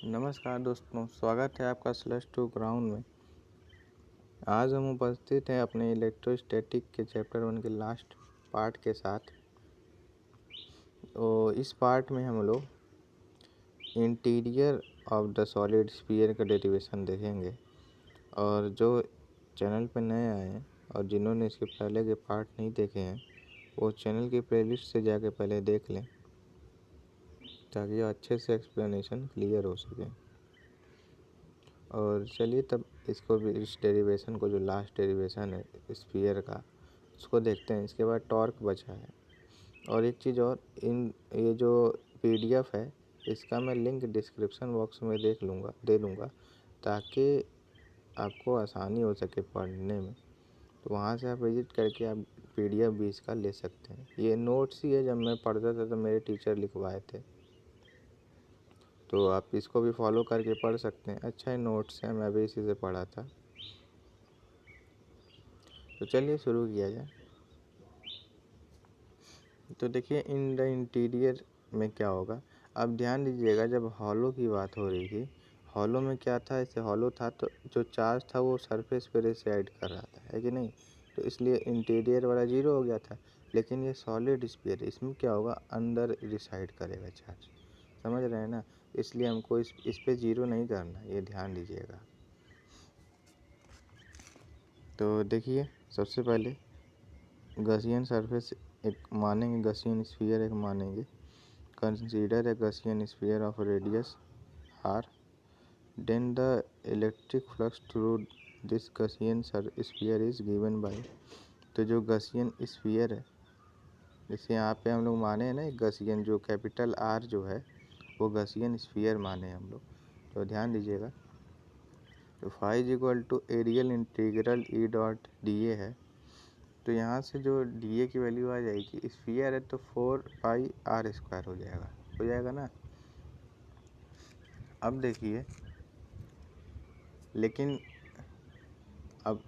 नमस्कार दोस्तों, स्वागत है आपका स्लश टू ग्राउंड में। आज हम उपस्थित हैं अपने इलेक्ट्रोस्टैटिक के चैप्टर 1 के लास्ट पार्ट के साथ। तो इस पार्ट में हम लोग interior of the solid sphere का डेरिवेशन देखेंगे। और जो चैनल पर नए आए हैं और जिन्होंने इसके पहले के पार्ट नहीं देखे हैं, वो चैनल की प्लेलिस्ट से जाके पहले देख लें ताकि अच्छे से एक्सप्लेनेशन क्लियर हो सके। और चलिए तब इसको भी, इस डेरिवेशन को, जो लास्ट डेरिवेशन है स्फीयर का, उसको देखते हैं। इसके बाद टॉर्क बचा है। और एक चीज़ और, ये जो पीडीएफ है इसका मैं लिंक डिस्क्रिप्शन बॉक्स में दे दूँगा ताकि आपको आसानी हो सके पढ़ने में। तो वहाँ से आप विजिट करके आप पीडीएफ भी इसका ले सकते हैं। ये नोट्स ही है, जब मैं पढ़ता था तो मेरे टीचर लिखवाए थे, तो आप इसको भी फॉलो करके पढ़ सकते हैं। अच्छा है, नोट्स है, मैं भी इसी से पढ़ा था। तो चलिए शुरू किया जाए। तो देखिए, इन द इंटीरियर में क्या होगा। अब ध्यान दीजिएगा, जब हॉलो की बात हो रही थी, हॉलो में क्या था, ऐसे हॉलो था तो जो चार्ज था वो सरफेस पे रिसाइड कर रहा था, है कि नहीं। तो इसलिए इंटीरियर वाला 0 हो गया था। लेकिन ये सॉलिड स्फीयर, इसमें क्या होगा, अंदर रिसाइड करेगा चार्ज। समझ रहे हैं ना। इसलिए हमको इस पे 0 नहीं करना, ये ध्यान दीजिएगा। तो देखिए, सबसे पहले गॉसियन सरफेस एक मानेंगे, गॉसियन स्फीयर एक मानेंगे। Consider a Gaussian sphere of radius r, then the electric flux through this Gaussian sphere is given by। तो जो गॉसियन स्फीयर है, जैसे यहाँ पे हम लोग माने हैं ना, गॉसियन जो कैपिटल R जो है वो गॉसियन स्फीयर माने हम लोग। तो ध्यान दीजिएगा, तो phi is equal to areal integral E dot D A है। तो यहाँ से जो डी ए की वैल्यू आ जाएगी, स्फीयर है तो 4πr² हो जाएगा ना। अब देखिए, लेकिन अब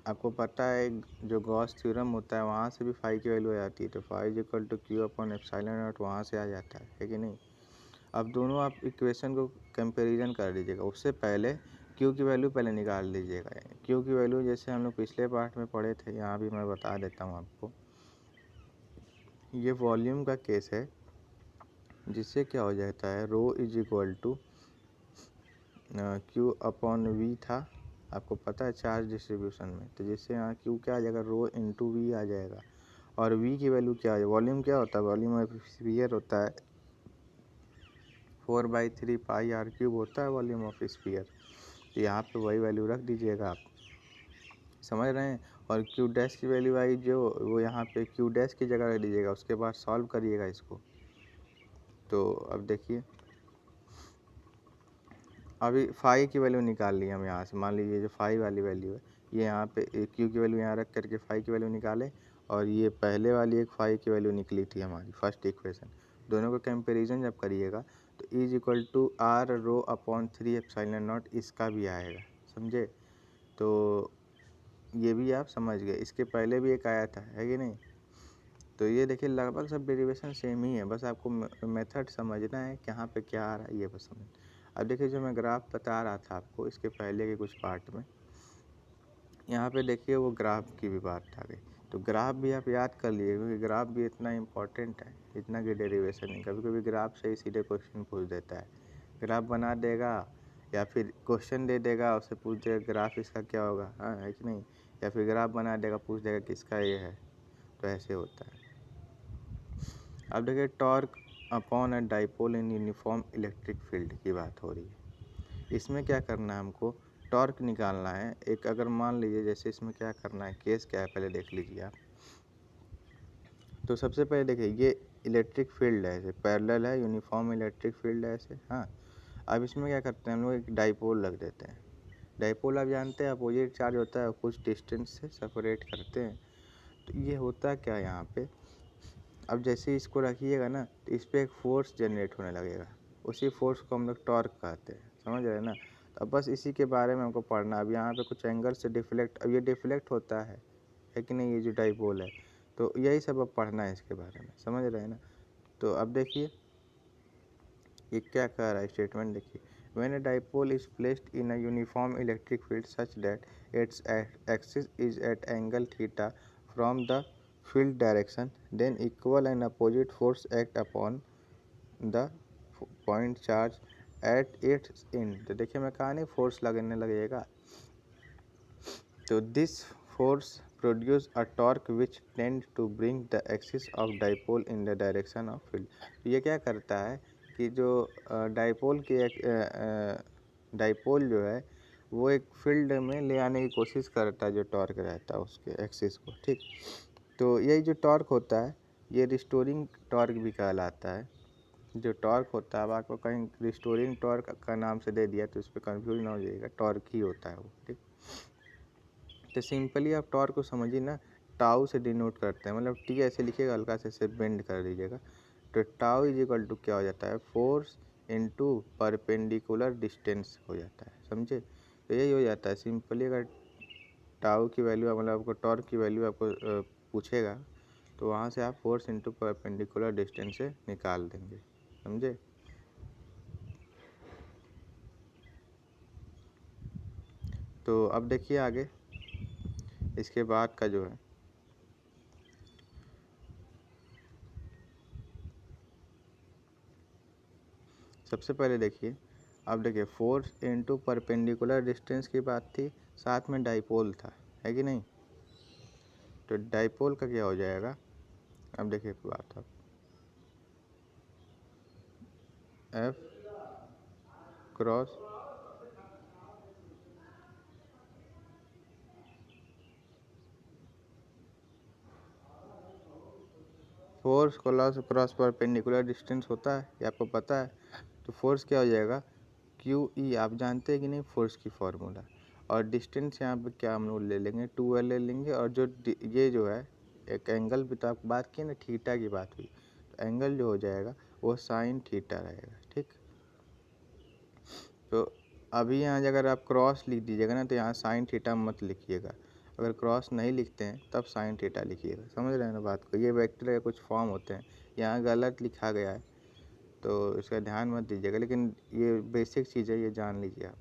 आपको पता है जो गॉस थ्योरम होता है वहाँ से भी फाई की वैल्यू आ जाती है। तो phi is equal to q upon epsilon naught वहाँ से आ जाता है कि नहीं। अब दोनों आप इक्वेशन को कंपैरिजन कर लीजिएगा। उससे पहले क्यू की वैल्यू पहले निकाल लीजिएगा। क्यू की वैल्यू जैसे हम लोग पिछले पार्ट में पढ़े थे, यहाँ भी मैं बता देता हूँ आपको। ये वॉल्यूम का केस है, जिससे क्या हो जाता है, rho is equal to q upon V था, आपको पता है चार्ज डिस्ट्रीब्यूशन में। तो जिससे यहाँ क्यू क्या आ जाएगा, रो इंटू वी आ जाएगा। और वी की वैल्यू क्या है, वॉल्यूम क्या होता है, वॉल्यूम ऑफ स्फीयर होता है 4/3 पाई r³ होता है वॉल्यूम ऑफ स्फीयर। तो यहाँ पे वही वैल्यू रख दीजिएगा आप, समझ रहे हैं। और क्यू डैश की वैल्यू आई जो, वो यहाँ पे क्यू डैश की जगह रख दीजिएगा। उसके बाद सॉल्व करिएगा इसको। तो अब देखिए, अभी फाई की वैल्यू निकाल ली हम यहाँ से। मान लीजिए जो फाई वाली वैल्यू है, ये यहाँ पे क्यू की वैल्यू यहाँ रख करके फाई की वैल्यू निकाले। और ये पहले वाली एक फाई की वैल्यू निकली थी हमारी फर्स्ट इक्वेशन। दोनों का कंपैरिजन जब करिएगा तो is equal to r rho upon 3 epsilon naught इसका भी आएगा, समझे। तो ये भी आप समझ गए। इसके पहले भी एक आया था, है कि नहीं। तो ये देखिए, लगभग सब डेरिवेशन सेम ही है, बस आपको मेथड समझना है कहाँ पे क्या आ रहा है, ये बस समझ। अब देखिए, जो मैं ग्राफ बता रहा था आपको इसके पहले के कुछ पार्ट में, यहाँ पे देखिए वो ग्राफ की भी बात आ गई। तो ग्राफ भी आप याद कर लिए, क्योंकि ग्राफ भी इतना इम्पोर्टेंट है जितना कि डेरिवेशन है। कभी कभी ग्राफ से ही सीधे क्वेश्चन पूछ देता है। ग्राफ बना देगा या फिर क्वेश्चन दे देगा, उससे पूछ देगा ग्राफ इसका क्या होगा, हाँ है कि नहीं। या फिर ग्राफ बना देगा, पूछ देगा किसका ये है। तो ऐसे होता है। अब देखिए, torque upon a dipole in uniform electric field की बात हो रही है। इसमें क्या करना है, हमको टॉर्क निकालना है। एक अगर मान लीजिए, जैसे इसमें क्या करना है, केस क्या है पहले देख लीजिए आप। तो सबसे पहले देखिए, ये इलेक्ट्रिक फील्ड है, ऐसे पैरेलल है, यूनिफॉर्म इलेक्ट्रिक फील्ड है ऐसे, हाँ। अब इसमें क्या करते हैं हम लोग, एक डाइपोल रख देते हैं। डाइपोल आप जानते हैं, अपोजिट चार्ज होता है, कुछ डिस्टेंस से सेपरेट करते हैं। तो ये होता क्या है यहाँ पे, अब जैसे ही इसको रखिएगा ना, तो इस पर एक फोर्स जनरेट होने लगेगा। उसी फोर्स को हम लोग टॉर्क कहते हैं, समझ रहे हैं ना। तो अब बस इसी के बारे में हमको पढ़ना। अब यहाँ पे कुछ एंगल से डिफ्लेक्ट, अब ये डिफ्लेक्ट होता है कि नहीं, ये जो डाइपोल है। तो यही सब अब पढ़ना है इसके बारे में, समझ रहे हैं ना। तो अब देखिए, ये क्या कह रहा है स्टेटमेंट देखिए, when a dipole is placed in a uniform electric field such that its axis is at angle theta from the field direction then equal and opposite force act upon the point charge at its end. तो देखिए मैं कहा नहीं force लगने लगेगा, तो this force produce a torque which tend to bring the axis of dipole in the direction of field। तो ये क्या करता है कि जो डाइपोल की डाइपोल जो है वो एक फील्ड में ले आने की कोशिश करता है, जो टॉर्क रहता है उसके एक्सिस को, ठीक। तो यही जो टॉर्क होता है ये रिस्टोरिंग टॉर्क भी कहलाता है। जो टॉर्क होता है, अब आपको कहीं रिस्टोरिंग टॉर्क का नाम से दे दिया तो उस पर कन्फ्यूज ना हो जाइएगा, टॉर्क ही होता है वो, ठीक। तो सिंपली आप टॉर्क को समझिए ना, टाउ से डिनोट करते हैं, मतलब टी ऐसे लिखिएगा, हल्का से ऐसे बेंड कर दीजिएगा, तो टाउ इज इक्वल टू क्या हो जाता है, फोर्स इनटू परपेंडिकुलर डिस्टेंस हो जाता है, समझे। तो यही हो जाता है सिंपली। अगर टाउ की वैल्यू मतलब आपको टॉर्क की वैल्यू आपको पूछेगा तो वहाँ से आप फोर्स इनटू परपेंडिकुलर डिस्टेंस से निकाल देंगे, समझे। तो अब देखिए आगे इसके बाद का जो है, सबसे पहले देखिए, अब देखिए फोर्स इनटू परपेंडिकुलर डिस्टेंस की बात थी, साथ में डाइपोल था, है कि नहीं। तो डाइपोल का क्या हो जाएगा, अब देखिए बात, अब F cross force cross perpendicular distance होता है, ये आपको पता है। तो फोर्स क्या हो जाएगा, क्यू ई, आप जानते हैं कि नहीं फोर्स की फॉर्मूला। और डिस्टेंस यहाँ पे क्या हम लोग ले लेंगे, 2L ले लेंगे, और जो ये जो है एक एंगल भी तो आप बात की ना, थीटा की बात हुई, तो एंगल जो हो जाएगा वो साइन थीटा रहेगा, ठीक। तो अभी यहाँ अगर आप क्रॉस लिख दीजिएगा ना तो यहाँ साइन थीटा मत लिखिएगा, अगर क्रॉस नहीं लिखते हैं तब साइन थीटा लिखिएगा, समझ रहे हैं ना बात को। ये वेक्टर के कुछ फॉर्म होते हैं, यहाँ गलत लिखा गया है तो इसका ध्यान मत दीजिएगा, लेकिन ये बेसिक चीज़ है, ये जान लीजिए आप।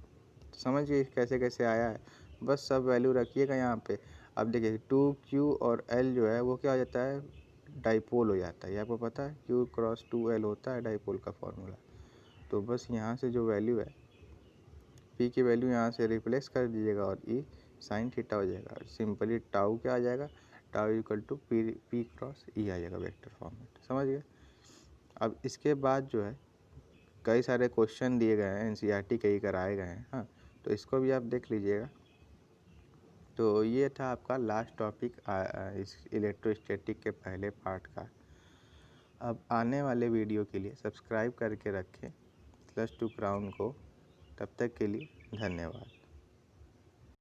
तो समझिए कैसे कैसे आया है, बस सब वैल्यू रखिएगा यहाँ पे। अब देखिए 2Q और L जो है वो क्या हो जाता है, डाइपोल हो जाता है, ये आपको पता है, Q क्रॉस 2L होता है डाइपोल का फॉर्मूला। तो बस यहाँ से जो वैल्यू है P की वैल्यू यहाँ से रिप्लेस कर दीजिएगा और E साइन थीटा हो जाएगा, सिंपली टाउ क्या आ जाएगा, tau equal to P cross E आ जाएगा वेक्टर फॉर्म में, समझ गए। अब इसके बाद जो है कई सारे क्वेश्चन दिए गए हैं, NCERT कई कराए गए हैं, हाँ, तो इसको भी आप देख लीजिएगा। तो ये था आपका लास्ट टॉपिक इस इलेक्ट्रोस्टैटिक के पहले पार्ट का। अब आने वाले वीडियो के लिए सब्सक्राइब करके रखें प्लस टू क्राउन को। तब तक के लिए धन्यवाद।